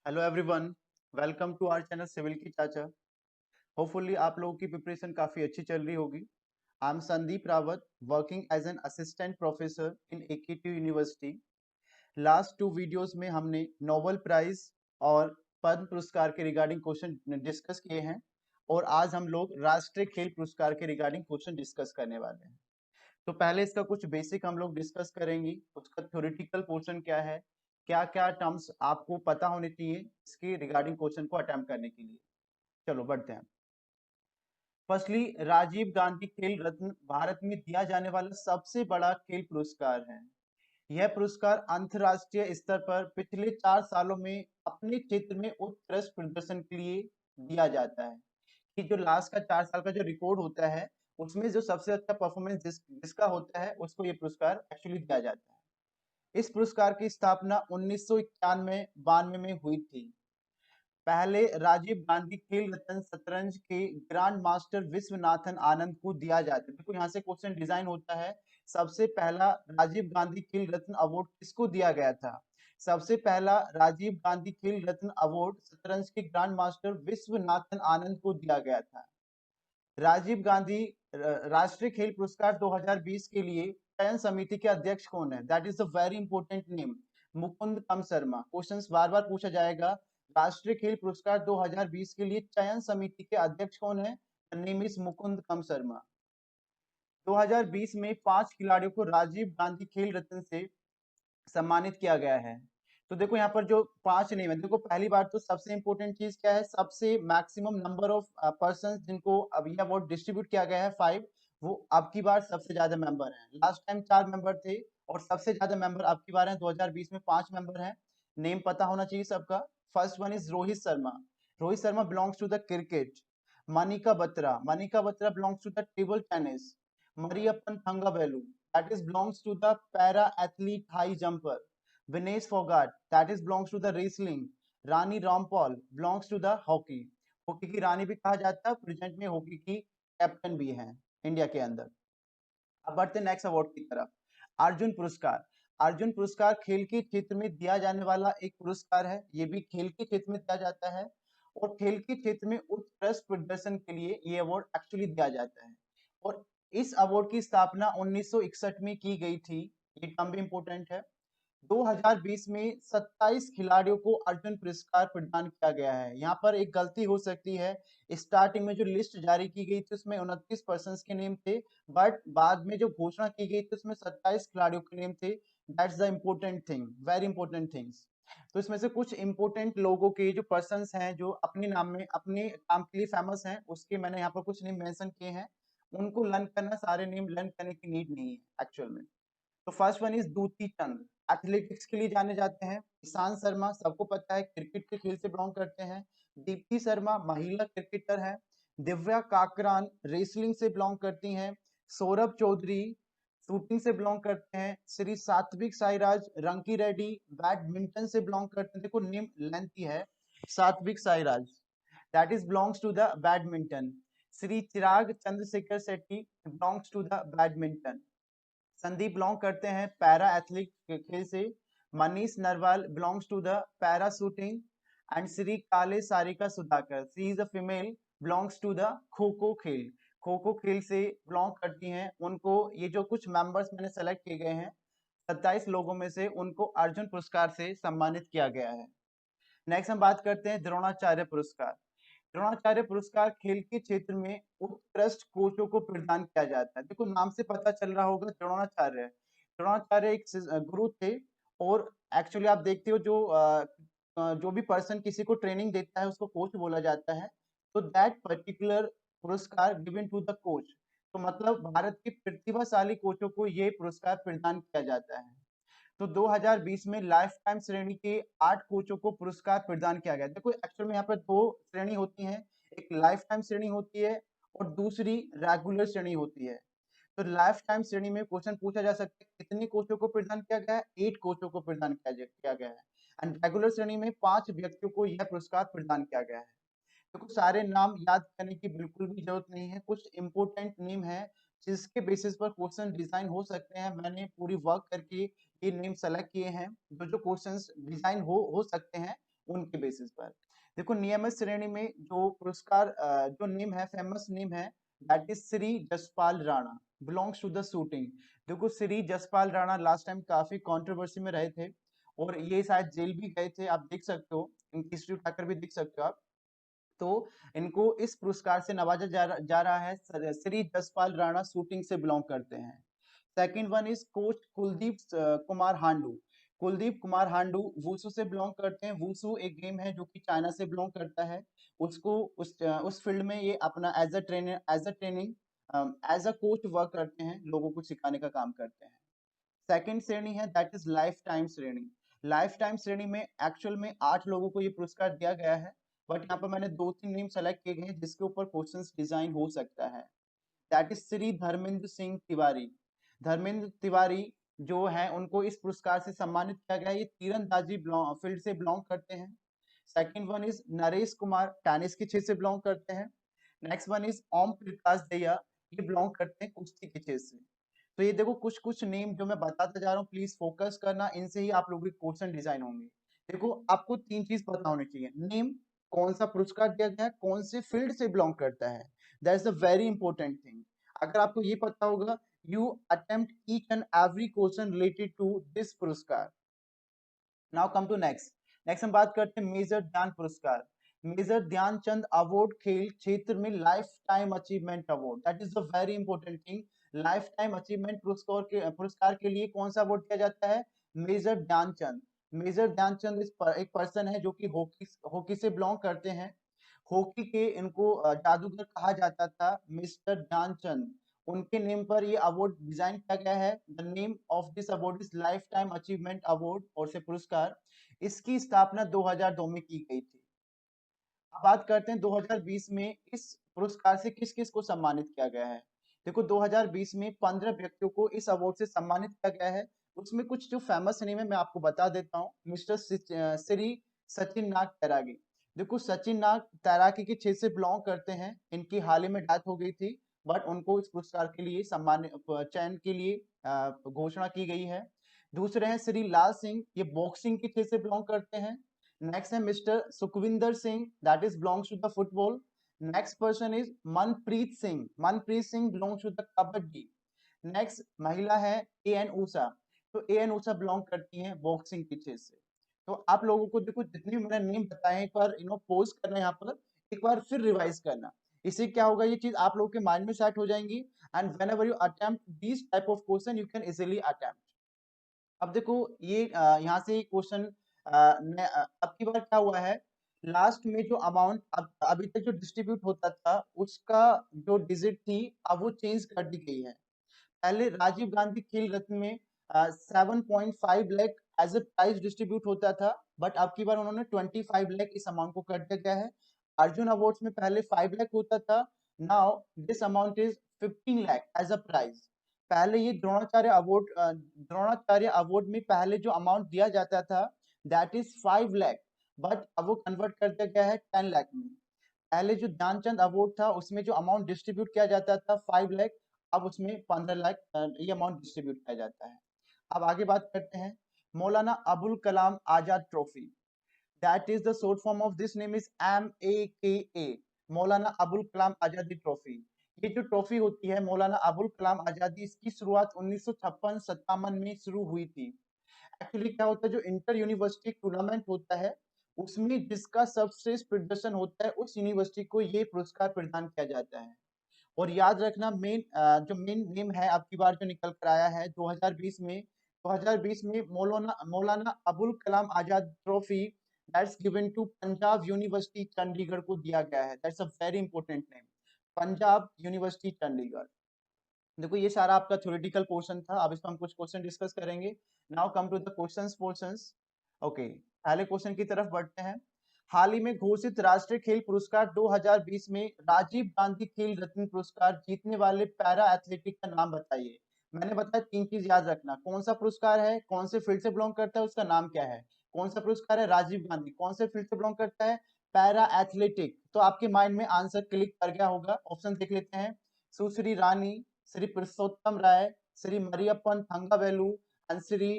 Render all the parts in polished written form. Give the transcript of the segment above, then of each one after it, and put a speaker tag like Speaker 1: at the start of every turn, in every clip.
Speaker 1: Hello everyone, welcome to our channel civil की चाचा। Hopefully आप लोगों की प्रिपरेशन काफ़ी अच्छी चल रही होगी। I am Sandeep Rawat, working as an assistant professor in AKT university. Last two videos में हमने नोबेल प्राइज और पद्म पुरस्कार के रिगार्डिंग क्वेश्चन डिस्कस किए हैं और आज हम लोग राष्ट्रीय खेल पुरस्कार के रिगार्डिंग क्वेश्चन डिस्कस करने वाले हैं। तो पहले इसका कुछ बेसिक हम लोग डिस्कस करेंगे, उसका थ्योरेटिकल पोर्शन क्या है, क्या क्या टर्म्स आपको पता होने चाहिए इसके रिगार्डिंग क्वेश्चन को अटेम्प्ट करने के लिए। चलो बढ़ते हैं। फर्स्टली, राजीव गांधी खेल रत्न भारत में दिया जाने वाला सबसे बड़ा खेल पुरस्कार है। यह पुरस्कार अंतर्राष्ट्रीय स्तर पर पिछले 4 सालों में अपने क्षेत्र में उत्कृष्ट प्रदर्शन के लिए दिया जाता है। कि जो लास्ट का 4 साल का जो रिकॉर्ड होता है, उसमें जो सबसे अच्छा परफॉर्मेंस जिसका होता है उसको ये पुरस्कार एक्चुअली दिया जाता है। इस पुरस्कार की स्थापना 1991-92 में हुई थी। पहले राजीव गांधी खेल रत्न शतरंज के ग्रैंड मास्टर विश्वनाथन आनंद को दिया जाता है। देखो यहाँ से क्वेश्चन डिजाइन होता है। सबसे पहला राजीव गांधी खेल रत्न अवार्ड किसको दिया गया था? सबसे पहला राजीव गांधी खेल रत्न अवार्ड शतरंज के ग्रैंड मास्टर विश्वनाथन आनंद को दिया गया था। राजीव गांधी राष्ट्रीय खेल पुरस्कार 2020 के लिए चयन समिति के अध्यक्ष कौन है? That is a very important name. Mukundakam Sharma. Questions बार बार पूछा जाएगा। राष्ट्रीय खेल पुरस्कार 2020 के लिए चयन समिति के अध्यक्ष कौन है? नेम इज मुकुंद कम शर्मा। 2020 में 5 खिलाड़ियों को राजीव गांधी खेल रत्न से सम्मानित किया गया है। तो देखो यहाँ पर जो 5 नेम है, देखो पहली बार तो सबसे इंपॉर्टेंट चीज क्या है, सबसे मैक्सिमम नंबर ऑफ पर्सन जिनको अब ये अवार्ड डिस्ट्रीब्यूट किया गया है 5, वो अब की बार सबसे ज्यादा मेंबर हैं। लास्ट टाइम 4 मेंबर थे और सबसे ज्यादा मेंबर अब की बार हैं। 2020 में 5 मेंबर हैं। नेम पता होना चाहिए सबका। First one is Rohit Sharma. Rohit Sharma belongs to the cricket. Manika Batra belongs to the table tennis. Mariyappan Thangavelu, that is belongs to the para athlete high jumper. Vinesh Fogart, that is belongs to the wrestling. Rani Rampal belongs to the hockey. Hockey की रानी भी कहा जाता है, present में hockey की captain भी हैं India के अंदर। अब बढ़ते नेक्स्ट अवार्ड की तरफ। अर्जुन पुरस्कार। अर्जुन पुरस्कार खेल के क्षेत्र में दिया जाने वाला एक पुरस्कार है। ये भी खेल के क्षेत्र में दिया जाता है और खेल के क्षेत्र में उत्कृष्ट प्रदर्शन के लिए ये अवार्ड एक्चुअली दिया जाता है। और इस अवार्ड की स्थापना 1961 में की गई थी। ये टर्म भी इंपॉर्टेंट है। 2020 में 27 खिलाड़ियों को अर्जुन पुरस्कार प्रदान किया गया है। यहाँ पर एक गलती हो सकती है। स्टार्टिंग में जो लिस्ट जारी की गई थी उसमें 29 पर्सन के नेम थे, बट बाद में जो घोषणा की गई थी उसमें 27 खिलाड़ियों के नेम थे। That's the important thing, very important things. तो इसमें से कुछ इंपॉर्टेंट लोगों के जो पर्सन हैं जो अपने नाम में अपने काम के लिए फेमस हैं, उसके मैंने यहाँ पर कुछ नेम मेंशन किए हैं। उनको लर्न करना, सारे नेम लर्न करने की नीड नहीं है एक्चुअल में। तो first one is Dutee Chand, athletics के लिए जाने जाते हैं। ईशांत शर्मा सबको पता है, क्रिकेट के फील्ड से बिलोंग करते हैं। दीप्ति शर्मा महिला क्रिकेटर है। दिव्या काकरान रेसलिंग से बिलोंग करती हैं। सौरभ चौधरी शूटिंग से बिलोंग करते हैं। श्री सात्विक साईराज रंकी रेड्डी बैडमिंटन से बिलोंग करते हैं। देखो नेम लेंथी है। Satwik Sairaj, that is belongs to the badminton. Shri Chirag Chandrashekhar Shetty belongs to the badminton. Sandeep belong करते हैं पैरा एथलिक खेल से। Manish Narwal belongs to the para shooting. And Shri Kale Sarika Sudhakar, she is a female, belongs to the kho kho खेल। खो खो खेल से बिलोंग करती हैं। उनको ये जो कुछ मेंबर्स मैंने सेलेक्ट किए गए हैं 27 लोगों में से, उनको अर्जुन पुरस्कार से सम्मानित किया गया है। नेक्स्ट हम बात करते हैं द्रोणाचार्य पुरस्कार। द्रोणाचार्य पुरस्कार खेल के क्षेत्र में उत्कृष्ट कोचों को प्रदान किया जाता है। देखो नाम से पता चल रहा होगा द्रोणाचार्य। द्रोणाचार्य एक गुरु थे और एक्चुअली आप देखते हो जो भी पर्सन किसी को ट्रेनिंग देता है उसको कोच बोला जाता है। तो दैट पर्टिकुलर पुरस्कार गिवन टू द कोच। तो मतलब भारत के प्रतिभाशाली कोचों को ये पुरस्कार प्रदान किया जाता है। तो 2020 में लाइफ टाइम श्रेणी के 8 कोचों को पुरस्कार प्रदान किया गया। देखो एक्चुअल में यहाँ पर 2 श्रेणी होती हैं, एक लाइफ टाइम श्रेणी होती है और दूसरी रेगुलर श्रेणी होती है। तो लाइफ टाइम श्रेणी में क्वेश्चन पूछा जा सकता है कितने कोचों को प्रदान किया गया है? 8 कोचों को प्रदान किया गया है। एंड रेगुलर श्रेणी में 5 व्यक्तियों को यह पुरस्कार प्रदान किया गया है। देखो सारे नाम याद करने की बिल्कुल भी जरूरत नहीं है, कुछ इंपॉर्टेंट नेम है जिसके बेसिस पर क्वेश्चन डिजाइन हो सकते हैं। मैंने पूरी वर्क करके ये नेम सेलेक्ट किए हैं। जो जो क्वेश्चंस डिजाइन हो सकते हैं उनके बेसिस पर। देखो नियमित श्रेणी में जो पुरस्कार जो नेम है, फेमस नेम है, that is Shri Jaspal Rana, belongs to the shooting. देखो श्री जसपाल राणा लास्ट टाइम काफी कंट्रोवर्सी में रहे थे और ये शायद जेल भी गए थे, आप देख सकते हो, इनकी हिस्ट्री उठाकर भी देख सकते हो आप। तो इनको इस पुरस्कार से नवाजा जा रहा है। श्री जसपाल राणा शूटिंग से बिलोंग करते हैं। Second one is coach Kuldeep Kumar Handoo. Kuldeep Kumar Handoo wushu से बिलोंग करते हैं। वुसु एक गेम है जो कि चाइना से बिलोंग करता है। उसको उस फील्ड में ये अपना एज अ कोच वर्क करते हैं, लोगों को सिखाने का काम करते हैं। सेकंड श्रेणी है दैट इज लाइफ टाइम श्रेणी। लाइफ टाइम श्रेणी में एक्चुअल में 8 लोगों को ये पुरस्कार दिया गया है, बट यहाँ पर मैंने 2-3 नेम सेलेक्ट किए गए हैं जिसके ऊपर क्वेश्चंस डिजाइन हो सकता है। That is Shri Dharmendra Singh Tiwari. धर्मेंद्र तिवारी जो है उनको इस पुरस्कार से सम्मानित किया गया है। ये तीरंदाजी फील्ड से बिलोंग करते हैं। Second one is Naresh Kumar, tennis के क्षेत्र से बिलोंग करते हैं। Next one is Om Prakash Dahiya, ये बिलोंग करते हैं कुश्ती के क्षेत्र से। तो ये देखो कुछ कुछ नेम जो मैं बताता जा रहा हूँ, प्लीज फोकस करना, इनसे ही आप लोगों के क्वेश्चन डिजाइन होंगे। देखो आपको 3 चीज पता होनी चाहिए, नेम, कौन सा पुरस्कार दिया गया है, कौन से फील्ड से बिलोंग करता है, that is a very important thing. अगर आपको ये पता होगा, you attempt each and every question related to this पुरस्कार। Now come to next. Next हम बात करते हैं मेजर ध्यान पुरस्कार। मेजर ध्यानचंद अवार्ड खेल क्षेत्र में life time achievement award, that is a very important thing. Life time achievement पुरस्कार के लिए कौन सा अवार्ड दिया जाता है? मेजर ध्यानचंद। मेजर ध्यानचंद एक पर्सन है जो कि हॉकी हॉकी से बिलोंग करते हैं। हॉकी के इनको जादूगर कहा जाता था, मिस्टर ध्यानचंद। उनके नेम पर ये अवार्ड डिजाइन किया गया है। The name of this award is life time achievement award और से पुरस्कार। इसकी स्थापना 2002 में की गई थी। अब बात करते हैं 2020 में इस पुरस्कार से किस किस को सम्मानित किया गया है। देखो 2020 में 15 व्यक्तियों को इस अवार्ड से सम्मानित किया गया है। उसमें कुछ जो फेमस नेम है मैं आपको बता देता हूँ। मिस्टर श्री सचिन नाग तैरागी। देखो सचिन नाग तैराकी के क्षेत्र से बिलोंग करते हैं। इनकी हाल ही में डेथ हो गई थी, बट उनको इस पुरस्कार के लिए सम्मान चयन के लिए घोषणा की गई है। दूसरे हैं श्री लाल सिंह, ये बॉक्सिंग के क्षेत्र से बिलोंग करते हैं। नेक्स्ट है Mr Sukhwinder Singh, that is belongs to the football. Next person is Manpreet Singh, Manpreet Singh belongs to the kabaddi. Next महिला है ए एन ऊषा। तो ए एन ऊषा बिलोंग करती हैं बॉक्सिंग के क्षेत्र से। तो आप लोगों को देखो जितने भी मैंने नेम बताए एक बार पोज करना है यहाँ पर, एक बार फिर रिवाइज करना। इससे क्या होगा, ये चीज आप लोगों के माइंड में सेट हो जाएंगी and when ever you attempt this type of question you can easily attempt. अब देखो ये यहाँ से क्वेश्चन अब की बार क्या हुआ है, लास्ट में जो अमाउंट अभी तक जो डिस्ट्रीब्यूट होता था उसका जो डिजिट थी अब वो चेंज कर दी गई है। पहले राजीव गांधी खेल रत्न में 7.5 lakh as a prize distribute होता था, बट अब की बार उन्होंने 25 लाख इस अमाउंट को कर दिया गया है। अर्जुन अवार्ड्स में पहले 5 लाख होता था, now this amount is 15 lakh as a prize. पहले ये द्रोणाचार्य अवार्ड में पहले जो अमाउंट दिया जाता था दैट इज 5 लाख, बट अब वो कन्वर्ट कर दिया गया है 10 लाख में। पहले जो ध्यानचंद अवार्ड था उसमें जो अमाउंट डिस्ट्रीब्यूट किया जाता था 5 लाख, अब उसमें 15 लाख ये अमाउंट डिस्ट्रीब्यूट किया जाता है। अब आगे बात करते हैं Maulana Abul Kalam Azad trophy. That is the short form of this name is MAKA, Maulana Abul कलाम आजादी ट्रॉफी। ये जो ट्रॉफी होती है मौलाना अबुल कलाम आजादी, इसकी शुरुआत 1956-57 में शुरू हुई थी। एक्चुअली क्या होता है, जो इंटर यूनिवर्सिटी टूर्नामेंट होता है उसमें जिसका सर्वश्रेष्ठ प्रदर्शन होता है उस यूनिवर्सिटी को ये पुरस्कार प्रदान किया जाता है। और याद रखना जो मेन नेम है आपकी बार जो निकल कर आया है 2020 में Maulana Maulana Abul Kalam Azad trophy that's given to Punjab University Chandigarh को दिया गया है। That's a very important name, Punjab University Chandigarh. देखो ये सारा आपका थ्योरेटिकल पोर्शन था, अब इस पर हम कुछ क्वेश्चन डिस्कस करेंगे। Now come to the questions portions. Okay, पहले क्वेश्चन की तरफ बढ़ते हैं। हाल ही में घोषित राष्ट्रीय खेल पुरस्कार 2020 में राजीव गांधी खेल रत्न पुरस्कार जीतने वाले पैरा एथलेटिक का नाम बताइए। मैंने बताया 3 चीज याद रखना, कौन सा पुरस्कार है, कौन से फील्ड से बिलोंग करता है, उसका नाम क्या है। कौन सा पुरस्कार है, राजीव गांधी, कौन से फील्ड से बिलोंग करता है, पैरा एथलेटिक। तो आपके माइंड में आंसर क्लिक कर गया होगा। ऑप्शन देख लेते हैं, Sushri Rani, Shri Purushottam Rai, Shri Mariyappan Thangavelu and Shri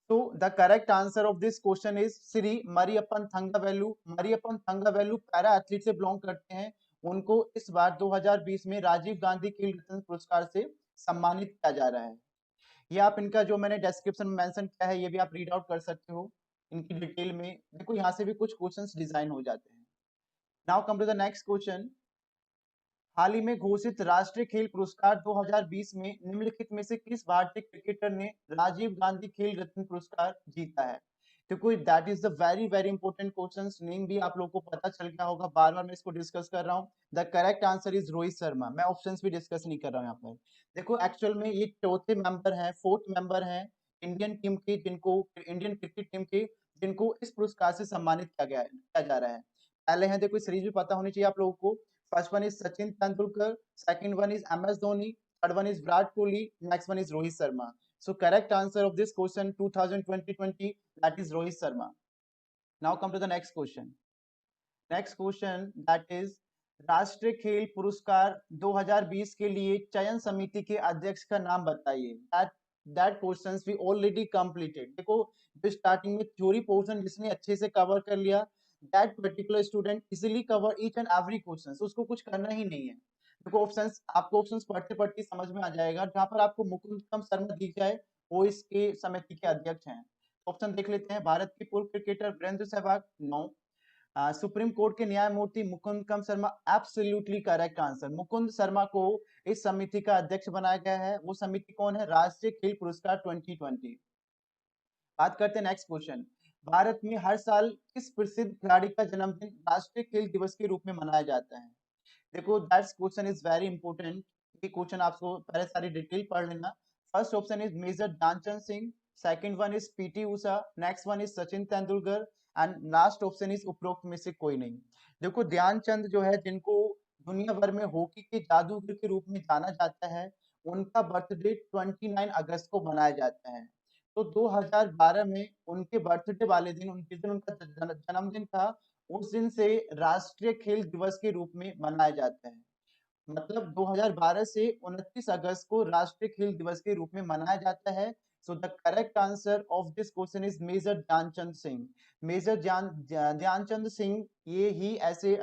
Speaker 1: So the correct answer of this question is Sri Mariappan Thangavelu. Mariappan Thangavelu para athlete से बिलोंग करते हैं। उनको इस बार 2020 में राजीव गांधी खेल रत्न पुरस्कार से सम्मानित किया जा रहा है। ये आप इनका जो मैंने डिस्क्रिप्शन में मेंशन किया है, ये भी आप रीड आउट कर सकते हो इनकी डिटेल में। देखो यहाँ से भी कुछ क्वेश्चंस डिजाइन हो जाते हैं। Now come to the next question. हाल ही में घोषित राष्ट्रीय खेल पुरस्कार 2020 में निम्नलिखित में से किस भारतीय क्रिकेटर ने राजीव गांधी खेल रत्न पुरस्कार जीता है? क्योंकि that is the very very important question. Name भी आप लोगों को पता चल गया होगा, बार बार मैं इसको डिस्कस कर रहा हूँ। The correct answer is Rohit Sharma. मैं ऑप्शंस भी डिस्कस नहीं कर रहा हूँ यहाँ पर। देखो एक्चुअल में ये चौथे मेंबर हैं, फोर्थ मेंबर हैं इंडियन टीम के, जिनको इंडियन क्रिकेट टीम के, जिनको इस पुरस्कार से सम्मानित किया जा रहा है। पहले हैं, देखो सीरीज भी पता होनी चाहिए आप लोगों को। First one is Sachin Tendulkar, second one is MS Dhoni, third one is Virat Kohli, next one is Rohit Sharma. So correct answer of this question 2020 that is Rohit Sharma. Now come to the next question. Next question that is राष्ट्रीय खेल पुरस्कार 2020 के लिए चयन समिति के अध्यक्ष का नाम बताइए। that questions we already completed। देखो जो स्टार्टिंग में थ्योरी पोर्शन जिसने अच्छे से कवर कर लिया, that particular student easily cover each and every question, so उसको कुछ करना ही नहीं है। देखो ऑप्शंस आपको ऑप्शंस पढ़ते पढ़ते समझ में आ जाएगा। जहां पर आपको मुकुंदम शर्मा दिख जाए वो इसके समिति के अध्यक्ष हैं। ऑप्शन देख लेते हैं। भारत के पूर्व cricketer Virender Sehwag, no. Supreme court के न्यायमूर्ति Mukundam Sharma, absolutely correct answer. Mukund Sharma को इस समिति का अध्यक्ष बनाया गया है। वो समिति कौन है? राष्ट्रीय खेल पुरस्कार 2020। बात करते हैं नेक्स्ट क्वेश्चन। भारत में हर साल किस प्रसिद्ध खिलाड़ी का जन्मदिन राष्ट्रीय खेल दिवस के रूप में मनाया जाता है? देखो that's question is very important. ये क्वेश्चन आपको पहले सारी डिटेल पढ़ लेना। First option is Major Dhyanchand Singh, second one is PT Usha, next one is Sachin Tendulkar and last option is उपरोक्त में से कोई नहीं। देखो ध्यानचंद जो है, जिनको दुनिया भर में हॉकी के जादूगर के रूप में जाना जाता है, उनका बर्थडे 29 अगस्त को मनाया जाता है। तो 2012 में उनके बर्थडे वाले दिन, उनके दिन उनका जन्मदिन था, उस दिन से राष्ट्रीय खेल दिवस के रूप में मनाया जाता है। मतलब 2012 से 29 अगस्त को राष्ट्रीय खेल दिवस के रूप में मनाया जाता है। So the correct answer of this question is Major Dhyanchand Singh. Major Dhyanchand Singh ये ही ऐसे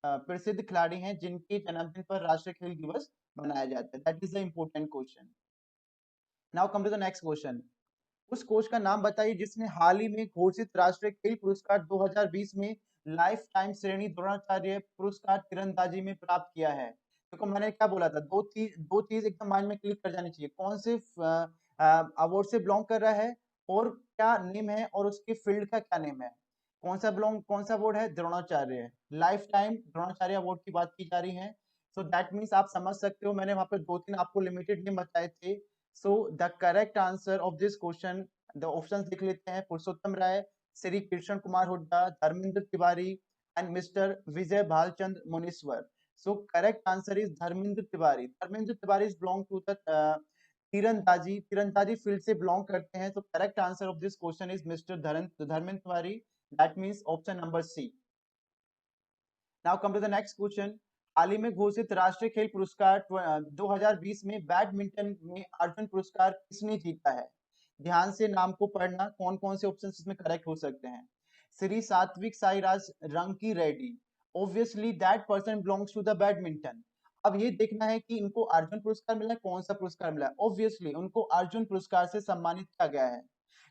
Speaker 1: प्रसिद्ध खिलाड़ी हैं जिनके जन्मदिन पर राष्ट्रीय खेल दिवस मनाया जाता है। That is the important question. Now come to the next question. उस कोच का नाम बताइए जिसने हाल ही में घोषित राष्ट्रीय खेल पुरस्कार 2020 में लाइफ टाइम श्रेणी द्रोणाचार्य पुरस्कार तीरंदाजी में प्राप्त किया है। देखो मैंने क्या बोला था, दो चीज एकदम माइंड में क्लिक कर जानी चाहिए। कौन से अवार्ड से बिलोंग कर रहा है और क्या नेम है और उसके फील्ड का क्या नेम है। कौन सा अवार्ड है? Dronacharya, life time Dronacharya award की बात की जा रही है। सो दैट मीन्स आप समझ सकते हो, मैंने वहां पर दो तीन आपको लिमिटेड नेम बताए थे। So the correct answer of this question, the options देख लेते हैं। Purushottam Rai, Shri Krishna Kumar Hooda, Dharmendra Tiwari and mister Vijay Bhalchandra Munishwar. So correct answer is Dharmendra Tiwari. Dharmendra Tiwari is belong to the तीरंदाजी फील्ड से बिलोंग करते हैं। तो correct answer of this question is mister Dharmendra Tiwari. That means option number C. Now come to the next question. हाल ही में घोषित राष्ट्रीय खेल पुरस्कार 2020 में बैडमिंटन में अर्जुन पुरस्कार किसने जीता है? ध्यान से नाम को पढ़ना, कौन कौन से ऑप्शन इसमें करेक्ट हो सकते हैं। Shri Satwik Sairaj Rankireddy, obviously that person belongs to the badminton. अब ये देखना है कि इनको अर्जुन पुरस्कार मिला है, कौन सा पुरस्कार मिला है। ऑब्वियसली उनको अर्जुन पुरस्कार से सम्मानित किया गया है।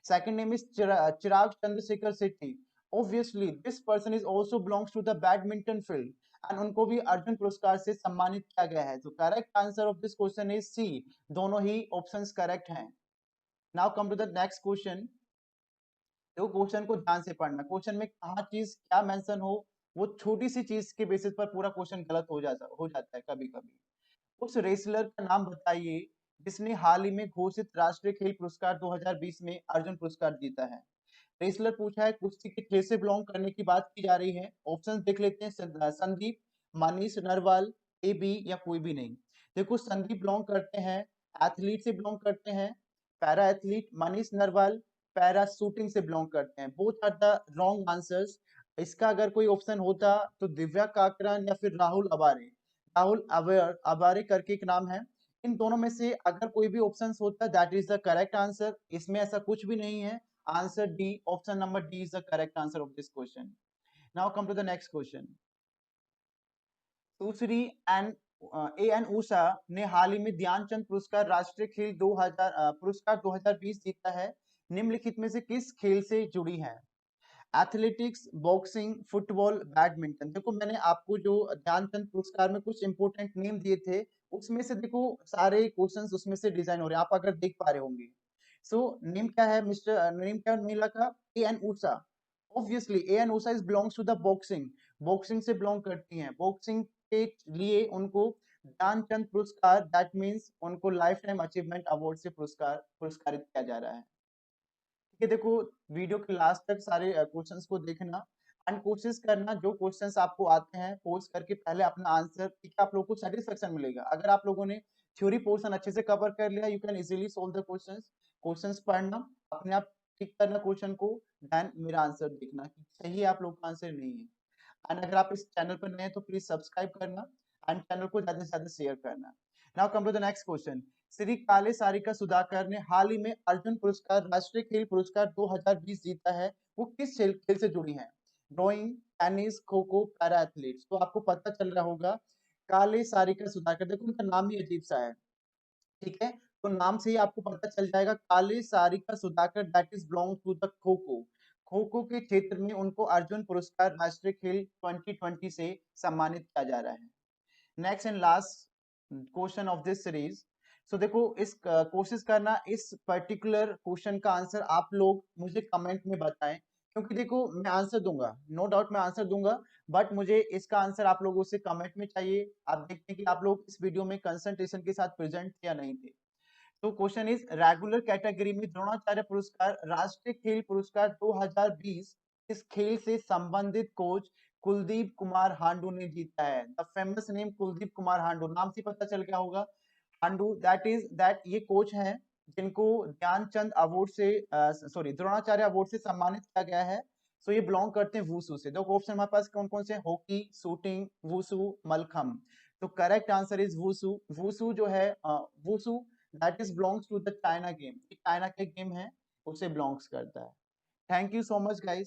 Speaker 1: Second name is Chirag Chandrashekhar Shetty, obviously this person is also belongs to the badminton field and उनको भी अर्जुन पुरस्कार से सम्मानित किया गया है। तो correct answer of this question is C. दोनों ही ऑप्शंस करेक्ट हैं। Now come to the next question. देखो क्वेश्चन को ध्यान से पढ़ना। क्वेश्चन में कहाँ चीज क्या मेंशन हो, वो छोटी सी चीज के बेसिस पर पूरा क्वेश्चन गलत हो जाता है कभी कभी। उस रेसलर का नाम बताइए जिसने हाल ही में घोषित राष्ट्रीय खेल पुरस्कार 2020 में अर्जुन पुरस्कार जीता है। रेसलर पूछा है, कुश्ती के खेल से बिलोंग करने की बात की जा रही है। ऑप्शंस देख लेते हैं। संदीप, मनीष नरवाल, ए बी या कोई भी नहीं। देखो संदीप बिलोंग करते हैं, एथलीट से बिलोंग करते हैं। Para athlete Manish Narwal para shooting से बिलोंग करते हैं। Both are the wrong answers. इसका अगर कोई ऑप्शन होता तो दिव्या काकरान या फिर राहुल अबारे। राहुल अबारे करके एक नाम है, इन दोनों में से अगर कोई भी ऑप्शन होता है that is the correct answer. इसमें ऐसा कुछ भी नहीं है। Answer D, option number D is the correct answer of this question. Now come to the next question. Sushri N A N Usha ने हाल ही में ध्यानचंद पुरस्कार राष्ट्रीय खेल 2000 पुरस्कार 2020 जीता है। निम्नलिखित में से किस खेल से जुड़ी है? Athletics, boxing, football, badminton. देखो मैंने आपको जो ध्यानचंद पुरस्कार में कुछ इंपोर्टेंट नेम दिए थे, उसमें से देखो सारे क्वेश्चंस उसमें से डिजाइन हो रहे हैं, आप अगर देख पा रहे होंगे। सो नेम क्या है मिस्टर, नेम क्या है महिला का? A N Usha. Obviously A N Usha is belongs to the boxing, boxing से बिलोंग करती हैं। बॉक्सिंग के लिए उनको ध्यानचंद पुरस्कार, दैट मीन्स उनको लाइफ टाइम अचीवमेंट अवार्ड से पुरस्कारित किया जा रहा है। ठीक है, देखो वीडियो के लास्ट तक सारे क्वेश्चंस को देखना एंड कोशिश करना जो क्वेश्चंस आपको आते हैं पोस्ट करके पहले अपना आंसर, ठीक है, आप लोगों को सेटिस्फेक्शन मिलेगा। अगर आप लोगों ने थ्योरी पोर्शन अच्छे से कवर कर लिया, you can easily solve the questions. Questions पढ़ना, अपने आप ठीक करना क्वेश्चन को, देन मेरा आंसर देखना कि सही है आप लोग का आंसर नहीं है। एंड अगर आप इस चैनल पर नए हैं तो प्लीज सब्सक्राइब करना एंड चैनल को ज्यादा से ज्यादा शेयर करना। Now come to the next question. Shri Kale Sarika Sudhakar ने हाल ही में अर्जुन पुरस्कार राष्ट्रीय खेल पुरस्कार 2020 जीता है। वो किस खेल से जुड़ी हैं? Drawing, tennis, kho kho, para athletes. तो आपको पता चल रहा होगा काले सारिका सुधाकर, देखो उनका नाम ही अजीब सा है। ठीक है, तो नाम से ही आपको पता चल जाएगा Kale Sarika Sudhakar, that is belong to the kho kho. Kho खो के क्षेत्र में उनको अर्जुन पुरस्कार राष्ट्रीय खेल 2020 से सम्मानित किया जा रहा है। Next and last question of this series. So देखो इस कोशिश करना इस पर्टिकुलर क्वेश्चन का आंसर आप लोग मुझे कमेंट में बताएं, क्योंकि देखो मैं आंसर दूंगा, नो डाउट मैं आंसर दूंगा, बट मुझे इसका आंसर आप लोगों से कमेंट में चाहिए। आप देखते हैं कि आप लोग इस वीडियो में कंसंट्रेशन के साथ प्रेजेंट थे या नहीं थे। तो क्वेश्चन इज, रेगुलर कैटेगरी में द्रोणाचार्य पुरस्कार राष्ट्रीय खेल पुरस्कार 2020 इस खेल से संबंधित कोच कुलदीप कुमार हांडू ने जीता है। The famous name Kuldeep Kumar Handoo, नाम से पता चल गया होगा। हांडू दैट ये कोच हैं जिनको ध्यानचंद अवार्ड से सॉरी द्रोणाचार्य अवार्ड से सम्मानित किया गया है। सो ये बिलोंग करते हैं वुसू से। देखो ऑप्शन हमारे पास कौन कौन से? Hockey, shooting, wushu, Mallakhamb. तो correct answer is wushu. Wushu जो है wushu that is belongs to the China game, China के गेम है, उसे बिलोंग्स करता है। Thank you so much guys.